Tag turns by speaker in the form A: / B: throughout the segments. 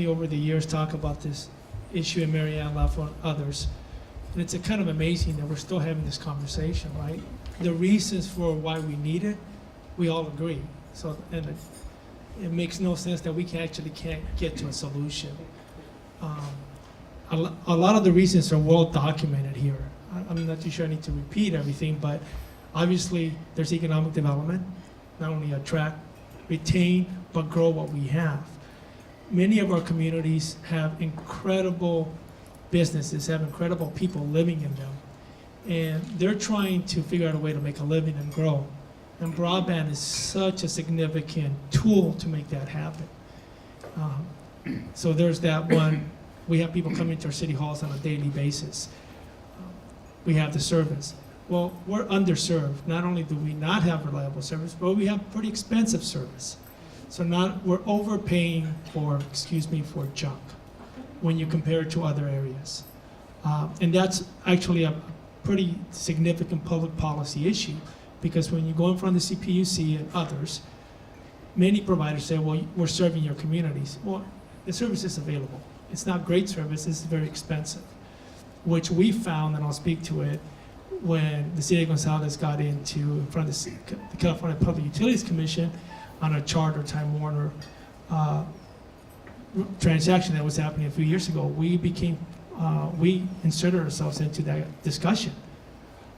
A: over the years talk about this issue in Marianne, Lafayette, and others. And it's a kind of amazing that we're still having this conversation, right? The reasons for why we need it, we all agree. So, and it makes no sense that we can't get to a solution. A lot of the reasons are well documented here. I'm not too sure I need to repeat everything, but obviously there's economic development, not only attract, retain, but grow what we have. Many of our communities have incredible businesses, have incredible people living in them, and they're trying to figure out a way to make a living and grow. And broadband is such a significant tool to make that happen. So there's that one. We have people coming to our city halls on a daily basis. We have the service. Well, we're underserved. Not only do we not have reliable service, but we have pretty expensive service. So we're overpaying for junk when you compare it to other areas. And that's actually a pretty significant public policy issue, because when you go in front of the CPUC and others, many providers say, well, we're serving your communities. Well, the service is available. It's not great service, it's very expensive, which we found, and I'll speak to it, when the city of Gonzales got in front of the California Public Utilities Commission on a Charter Time Warner transaction that was happening a few years ago. We inserted ourselves into that discussion,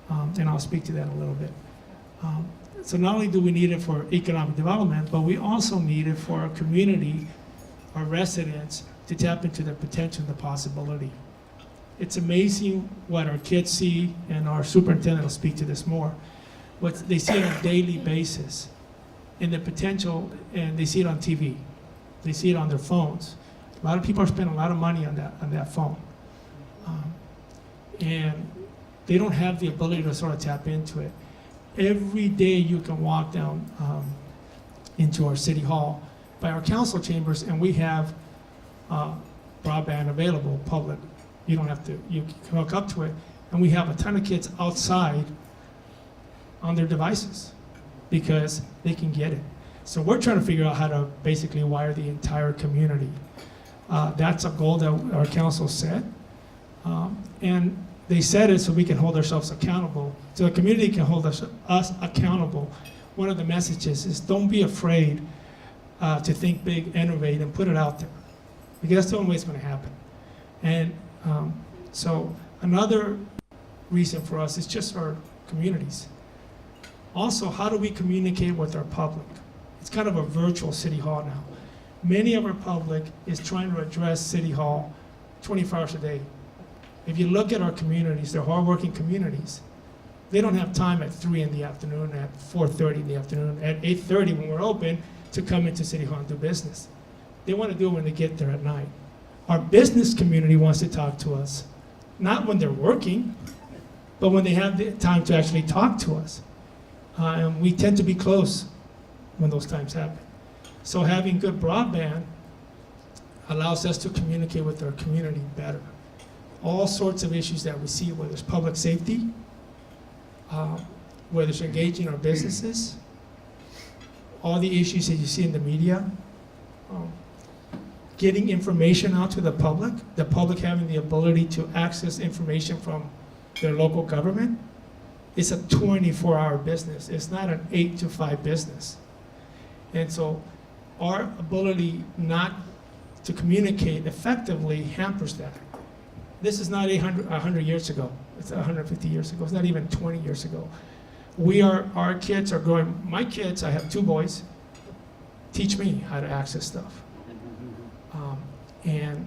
A: and I'll speak to that in a little bit. So not only do we need it for economic development, but we also need it for our community, our residents, to tap into their potential and the possibility. It's amazing what our kids see, and our superintendent will speak to this more, what they see on a daily basis, and the potential, and they see it on TV. They see it on their phones. A lot of people are spending a lot of money on that phone. And they don't have the ability to sort of tap into it. Every day you can walk down into our city hall by our council chambers, and we have broadband available, public. You don't have to, you can hook up to it. And we have a ton of kids outside on their devices because they can get it. So we're trying to figure out how to basically wire the entire community. That's a goal that our council set. And they set it so we can hold ourselves accountable, so the community can hold us accountable. One of the messages is don't be afraid to think big, innovate, and put it out there, because that's the only way it's going to happen. And so another reason for us is just our communities. Also, how do we communicate with our public? It's kind of a virtual city hall now. Many of our public is trying to address city hall 24 hours a day. If you look at our communities, they're hardworking communities. They don't have time at 3 in the afternoon, at 4:30 in the afternoon, at 8:30 when we're open to come into city hall and do business. They want to do it when they get there at night. Our business community wants to talk to us, not when they're working, but when they have the time to actually talk to us. And we tend to be close when those times happen. So having good broadband allows us to communicate with our community better. All sorts of issues that we see, whether it's public safety, whether it's engaging our businesses, all the issues that you see in the media, getting information out to the public having the ability to access information from their local government. It's a 24-hour business. It's not an 8 to 5 business. And so our ability not to communicate effectively hampers that. This is not 100 years ago. It's 150 years ago. It's not even 20 years ago. Our kids are growing. My kids, I have 2 boys, teach me how to access stuff. And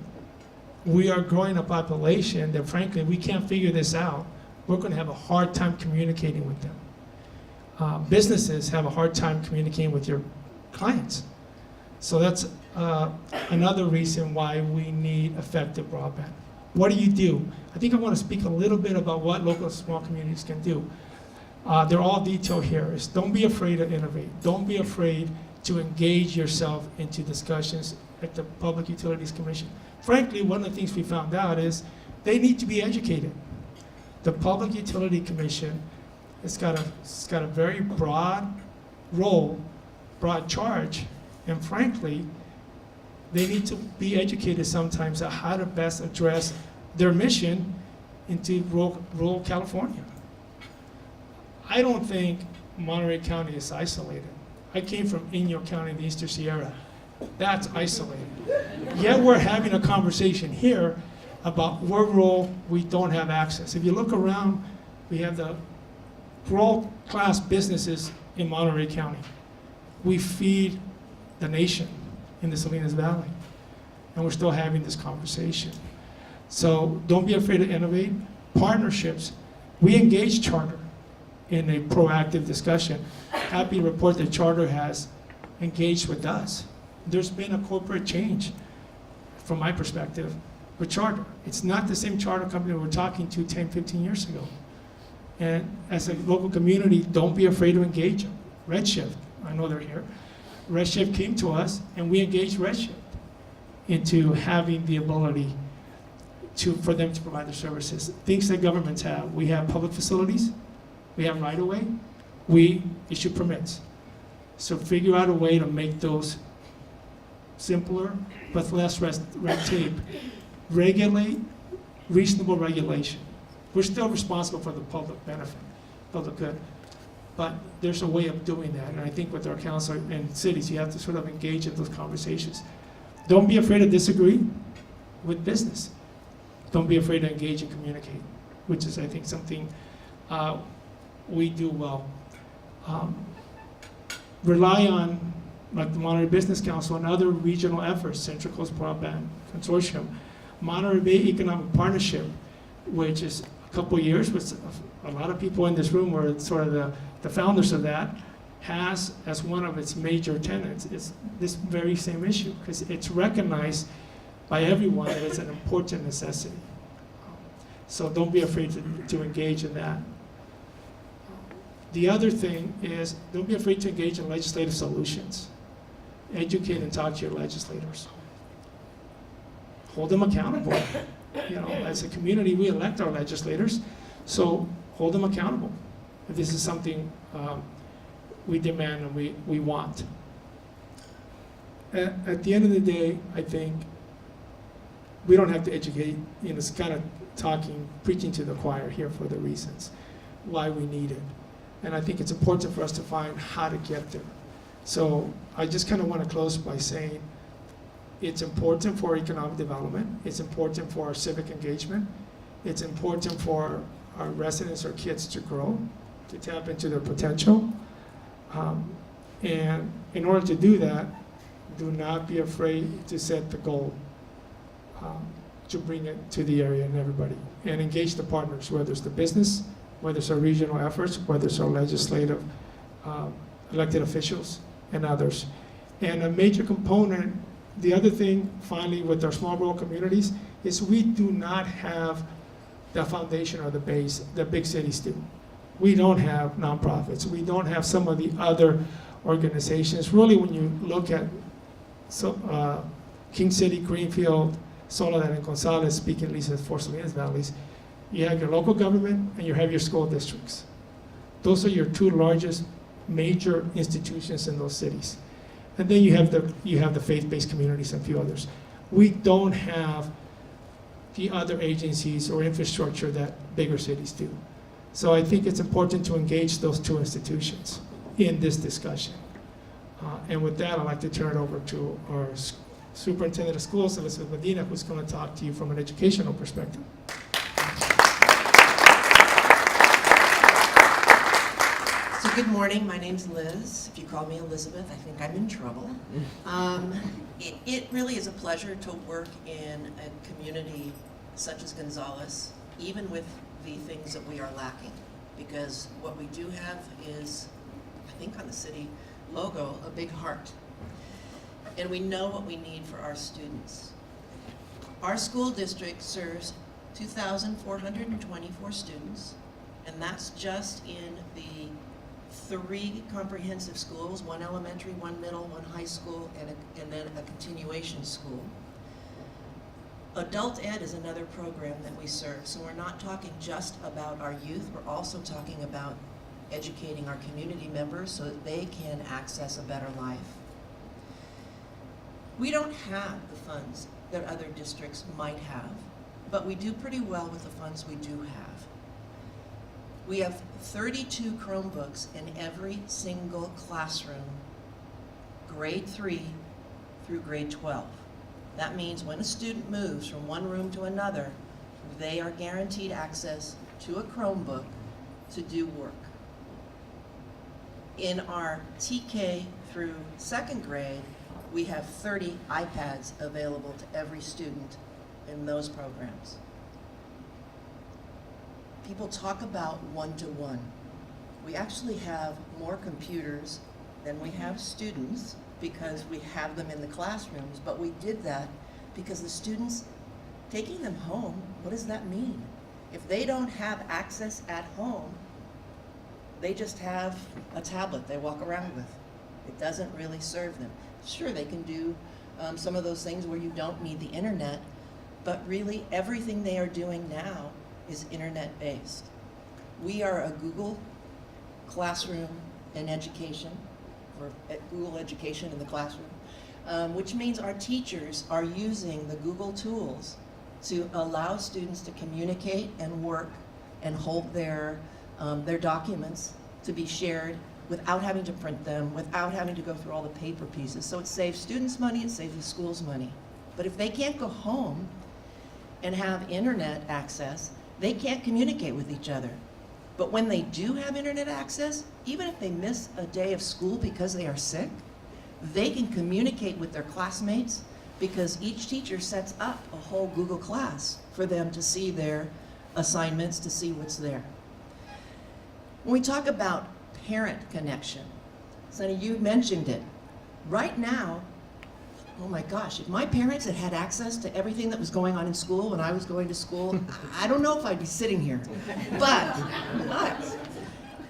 A: we are growing a population that, frankly, we can't figure this out. We're going to have a hard time communicating with them. Businesses have a hard time communicating with your clients. So that's another reason why we need effective broadband. What do? I think I want to speak a little bit about what local small communities can do. They're all detailed here. Is don't be afraid to innovate. Don't be afraid to engage yourself into discussions at the Public Utilities Commission. Frankly, one of the things we found out is they need to be educated. The Public Utility Commission has got a very broad role, broad charge, and frankly, they need to be educated sometimes on how to best address their mission into rural California. I don't think Monterey County is isolated. I came from Inyo County, the Eastern Sierra. That's isolated. Yet we're having a conversation here about where rural we don't have access. If you look around, we have the world-class businesses in Monterey County. We feed the nation in the Salinas Valley, and we're still having this conversation. So don't be afraid to innovate. Partnerships, we engage Charter in a proactive discussion. Happy to report that Charter has engaged with us. There's been a corporate change, from my perspective, with Charter. It's not the same charter company we were talking to 10, 15 years ago. And as a local community, don't be afraid to engage them. Redshift, I know they're here. Redshift came to us, and we engaged Redshift into having the ability for them to provide their services. Things that governments have. We have public facilities, we have right-of-way, we issue permits. So figure out a way to make those simpler, with less red tape. Regulate, reasonable regulation. We're still responsible for the public benefit, public good. But there's a way of doing that, and I think with our council and cities, you have to sort of engage in those conversations. Don't be afraid to disagree with business. Don't be afraid to engage and communicate, which is, I think, something we do well. Rely on, like the Monterey Business Council and other regional efforts, Central Coast Broadband Consortium, Monterey Bay Economic Partnership, which is a couple years, with a lot of people in this room were sort of the founders of that, has as one of its major tenets is this very same issue, because it's recognized by everyone that it's an important necessity. So don't be afraid to engage in that. The other thing is, don't be afraid to engage in legislative solutions. Educate and talk to your legislators. Hold them accountable. You know, as a community, we elect our legislators, so hold them accountable. If this is something we demand and we want. At the end of the day, I think we don't have to educate, you know, it's kind of preaching to the choir here for the reasons why we need it. And I think it's important for us to find how to get there. So I just kind of want to close by saying it's important for economic development, it's important for our civic engagement, it's important for our residents, our kids to grow, to tap into their potential. And in order to do that, do not be afraid to set the goal, to bring it to the area and everybody, and engage the partners, whether it's the business, whether it's our regional efforts, whether it's our legislative, elected officials, and others. And a major component, the other thing, finally, with our small rural communities, is we do not have the foundation or the base that big cities do. We don't have nonprofits. We don't have some of the other organizations. Really, when you look at King City, Greenfield, Soledad, and Gonzales, speaking at least as four Salinas valleys, you have your local government and you have your school districts. Those are your two largest major institutions in those cities. And then you have the faith-based communities and a few others. We don't have the other agencies or infrastructure that bigger cities do. So I think it's important to engage those two institutions in this discussion. And with that, I'd like to turn it over to our Superintendent of Schools, Elizabeth Medina, who's going to talk to you from an educational perspective.
B: So good morning, my name's Liz. If you call me Elizabeth, I think I'm in trouble. It really is a pleasure to work in a community such as Gonzales, even with the things that we are lacking. Because what we do have is, I think on the city logo, a big heart. And we know what we need for our students. Our school district serves 2,424 students, and that's just in the 3 comprehensive schools, 1 elementary, 1 middle, 1 high school, and then a continuation school. Adult Ed is another program that we serve, so we're not talking just about our youth, we're also talking about educating our community members so that they can access a better life. We don't have the funds that other districts might have, but we do pretty well with the funds we do have. We have 32 Chromebooks in every single classroom, grade 3 through grade 12. That means when a student moves from one room to another, they are guaranteed access to a Chromebook to do work. In our TK through second grade, we have 30 iPads available to every student in those programs. People talk about one-to-one. We actually have more computers than we have students because we have them in the classrooms, but we did that because the students, taking them home, what does that mean? If they don't have access at home, they just have a tablet they walk around with. It doesn't really serve them. Sure, they can do some of those things where you don't need the internet, but really everything they are doing now is internet-based. We are a Google Classroom and Education, or Google Education in the classroom, which means our teachers are using the Google tools to allow students to communicate and work and hold their documents to be shared without having to print them, without having to go through all the paper pieces. So it saves students money, it saves the schools money. But if they can't go home and have internet access, they can't communicate with each other. But when they do have internet access, even if they miss a day of school because they are sick, they can communicate with their classmates because each teacher sets up a whole Google class for them to see their assignments, to see what's there. When we talk about parent connection, Sonny, you mentioned it. Right now, oh my gosh, if my parents had had access to everything that was going on in school when I was going to school, I don't know if I'd be sitting here. But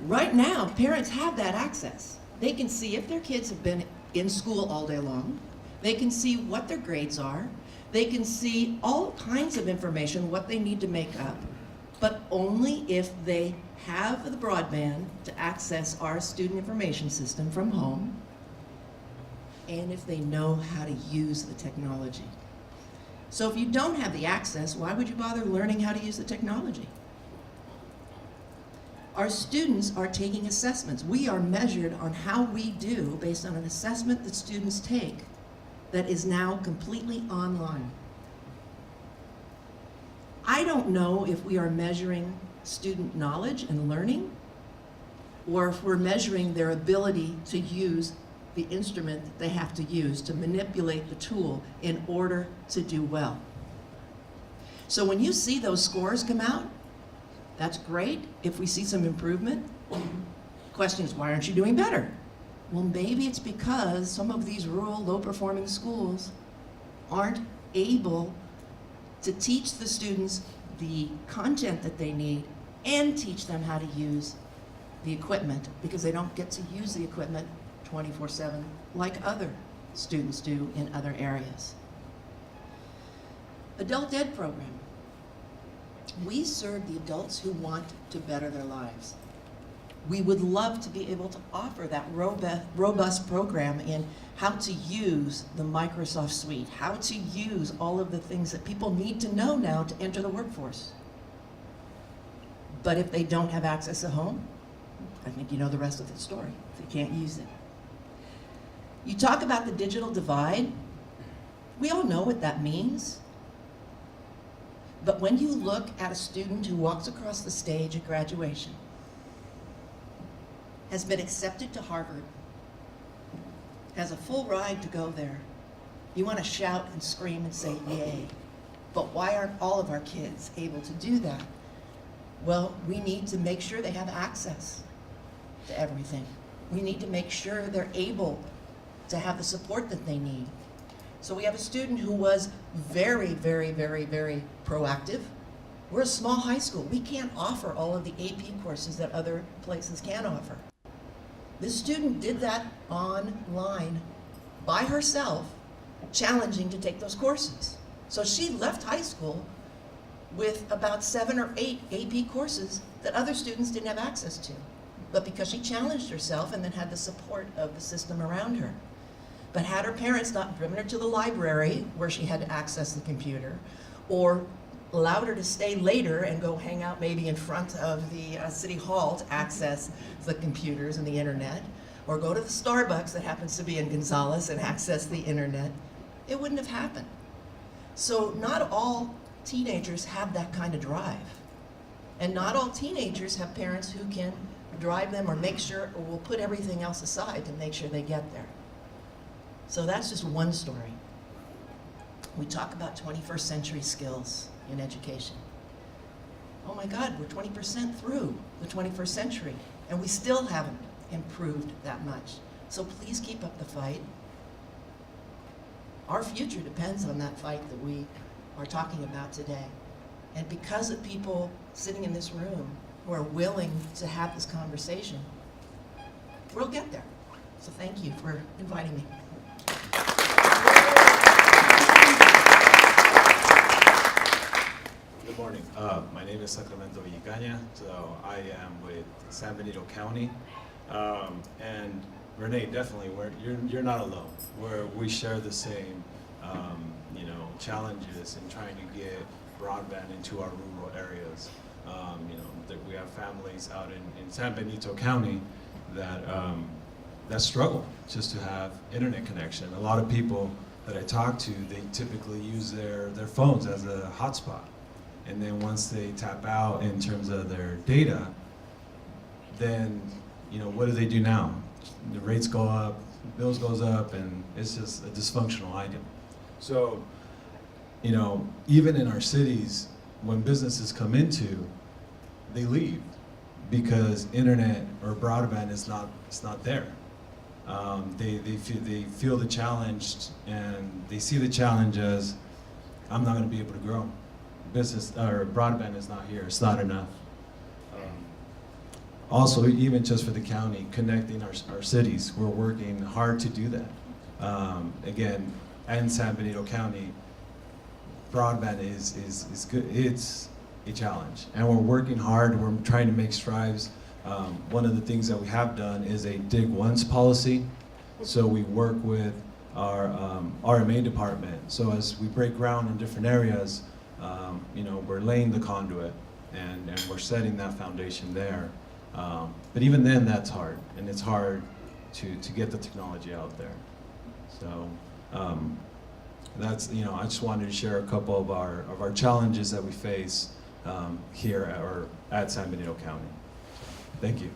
B: right now, parents have that access. They can see if their kids have been in school all day long. They can see what their grades are. They can see all kinds of information, what they need to make up, but only if they have the broadband to access our student information system from home, and if they know how to use the technology. So if you don't have the access, why would you bother learning how to use the technology? Our students are taking assessments. We are measured on how we do based on an assessment that students take that is now completely online. I don't know if we are measuring student knowledge and learning, or if we're measuring their ability to use the instrument that they have to use to manipulate the tool in order to do well. So when you see those scores come out, that's great. If we see some improvement, the question is, why aren't you doing better? Well, maybe it's because some of these rural, low-performing schools aren't able to teach the students the content that they need and teach them how to use the equipment, because they don't get to use the equipment 24/7 like other students do in other areas. Adult Ed program. We serve the adults who want to better their lives. We would love to be able to offer that robust program in how to use the Microsoft suite, how to use all of the things that people need to know now to enter the workforce. But if they don't have access at home, I think you know the rest of the story. They can't use it. You talk about the digital divide. We all know what that means. But when you look at a student who walks across the stage at graduation, has been accepted to Harvard, has a full ride to go there, you want to shout and scream and say, yay. But why aren't all of our kids able to do that? Well, we need to make sure they have access to everything. We need to make sure they're able to have the support that they need. So we have a student who was very, very, very, very proactive. We're a small high school. We can't offer all of the AP courses that other places can offer. This student did that online by herself, challenging to take those courses. So she left high school with about 7 or 8 AP courses that other students didn't have access to. But because she challenged herself and then had the support of the system around her. But had her parents not driven her to the library where she had to access the computer, or allowed her to stay later and go hang out maybe in front of the city hall to access the computers and the internet, or go to the Starbucks that happens to be in Gonzales and access the internet, it wouldn't have happened. So not all teenagers have that kind of drive. And not all teenagers have parents who can drive them or make sure, or will put everything else aside to make sure they get there. So that's just one story. We talk about 21st century skills in education. Oh my God, we're 20% through the 21st century, and we still haven't improved that much. So please keep up the fight. Our future depends on that fight that we are talking about today. And because of people sitting in this room who are willing to have this conversation, we'll get there. So thank you for inviting me.
C: Good morning. My name is Sacramento Villicaña, so I am with San Benito County. And Rene, definitely, you're not alone. We share the same, challenges in trying to get broadband into our rural areas. That we have families out in San Benito County that struggle just to have internet connection. A lot of people that I talk to, they typically use their phones as a hotspot. And then once they tap out in terms of their data, then, what do they do now? The rates go up, bills goes up, and it's just a dysfunctional item. So, even in our cities, when businesses come into, they leave because internet or broadband is not there. They feel the challenge, and they see the challenge as, I'm not going to be able to grow. Business or broadband is not here. It's not enough. Also, even just for the county, connecting our cities, we're working hard to do that. Again, in San Benito County, broadband is good. It's a challenge, and we're working hard. We're trying to make strides. One of the things that we have done is a dig once policy. So we work with our RMA department. So as we break ground in different areas, we're laying the conduit and we're setting that foundation there. But even then, that's hard, and it's hard to get the technology out there. So that's, I just wanted to share a couple of our challenges that we face here at San Benito County. Thank you.